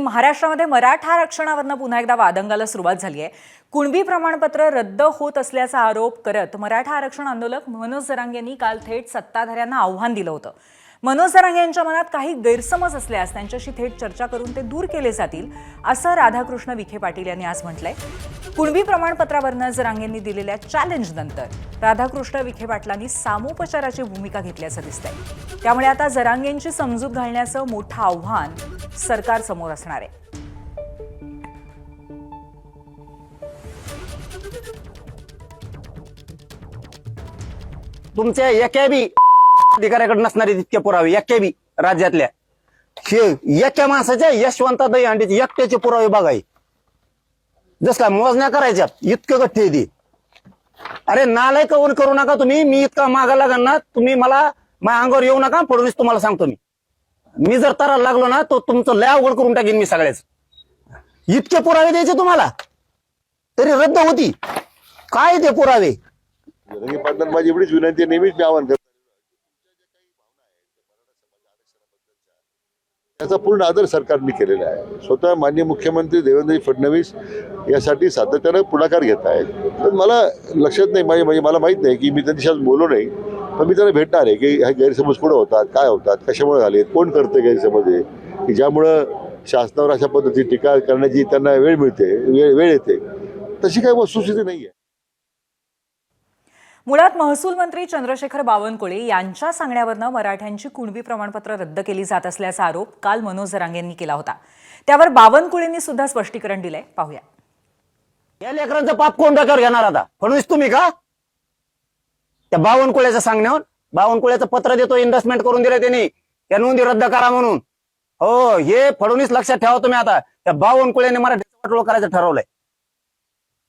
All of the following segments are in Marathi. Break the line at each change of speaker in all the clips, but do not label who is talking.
महाराष्ट्रामध्ये मराठा आरक्षणावरनं पुन्हा एकदा वादंगाला सुरुवात झाली आहे। कुणबी प्रमाणपत्र रद्द होत असल्याचा आरोप करत मराठा आरक्षण आंदोलक मनोज जरांगे यांनी काल थेट सत्ताधाऱ्यांना आव्हान दिलं होतं। मनोज जरांगे यांच्या मनात काही गैरसमज असल्यास त्यांच्याशी थेट चर्चा करून ते दूर केले जातील, असं राधाकृष्ण विखे पाटील यांनी आज म्हटलंय। कुणबी प्रमाणपत्रावरनं जरांगेंनी दिलेल्या चॅलेंजनंतर राधाकृष्ण विखे पाटलांनी सामोपचाराची भूमिका घेतल्याचं दिसतंय। त्यामुळे आता जरांगेंची समजूत घालण्याचं मोठं आव्हान सरकार समोर असणार आहे।
तुमच्या एका बी अधिकाऱ्याकडे नसणारे तितके पुरावे एका बी राज्यातल्या एका माणसाच्या यशवंता दहीहंडीचे एकट्याचे पुरावे बघाय, जस काय मोजण्या करायच्या इतकं गठ्ठे आहे ती। अरे नालाय कवन करू नका तुम्ही, मी इतका मागा लागन ना तुम्ही मला माझ्या अंगावर येऊ नका। फडणवीस तुम्हाला सांगतो मी जर तराला लागलो ना तो तुमचं लय अवघड करून टाकेन मी सगळ्याच। इतके पुरावे द्यायचे तुम्हाला तरी रद्द होती काय ते पुरावे?
जरांगे पाटलांना माझी एवढीच विनंती आहे, नेहमीच मी आवाहन करतो त्याचा पूर्ण आदर सरकारने केलेला आहे। स्वतः माननीय मुख्यमंत्री देवेंद्र फडणवीस यासाठी सातत्यानं पुढाकार घेत आहेत। पण मला लक्षात नाही, म्हणजे मला माहित नाही की मी त्यांच्याशी बोललो नाही, पण मी त्यांना भेटणार आहे की हे गैरसमज कुठं होतात, काय होतात, कशामुळे झाले, कोण करते गैरसमज आहे की ज्यामुळं शासनावर अशा पद्धती टीका करण्याची त्यांना वेळ मिळते, वेळ येते। तशी काही वस्तुस्थिती नाही आहे।
मुळात महसूल मंत्री चंद्रशेखर बावनकुळे यांच्या सांगण्यावरनं मराठ्यांची कुणबी प्रमाणपत्र रद्द केली जात असल्याचा आरोप काल मनोज जरांगे यांनी केला होता। त्यावर बावनकुळेंनी सुद्धा स्पष्टीकरण दिलंय, पाहूया।
या लेकरांचं पाप कोण डोक्यावर घेणार आता? फडणवीस तुम्ही का? त्या बावनकुळेचं सांगण्यावर बावनकुळेचं पत्र देतो, इन्व्हेस्टमेंट करून दिलं त्यांनी, या नोंदी रद्द करा म्हणून। हो, हे फडणवीस लक्षात ठेवा तुम्ही। आता त्या बावनकुळेने मराठीचं वाटोळं करायचं ठरवलंय,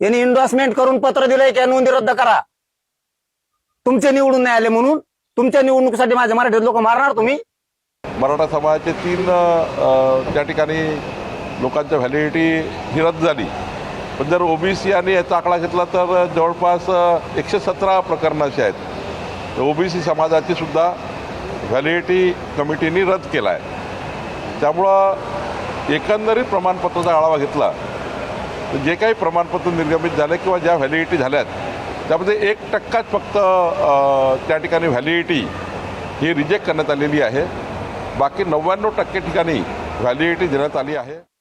यांनी इन्व्हेस्टमेंट करून पत्र दिलंय की नोंदी रद्द करा। तुमचे निवडून नाही आले म्हणून तुमच्या निवडणुकीसाठी माझे मराठी लोक मारणार तुम्ही?
मराठा समाजाचे 3 त्या ठिकाणी लोकांच्या व्हॅलिडिटी ही रद्द झाली, पण जर ओबीसी आणि याचा आकडा घेतला तर जवळपास 117 प्रकरणं अशी आहेत। ओबीसी समाजाची सुद्धा व्हॅलिडिटी कमिटीने रद्द केला आहे। त्यामुळं एकंदरीत प्रमाणपत्राचा आढावा घेतला तर जे काही प्रमाणपत्र निर्गमित झाले किंवा ज्या व्हॅलिडिटी झाल्यात त्यामध्ये 1% फक्त त्या ठिकाणी व्हॅलिडिटी ही रिजेक्ट करण्यात आलेली आहे। बाकी 99% ठिकाणी व्हॅलिडिटी देण्यात आली आहे।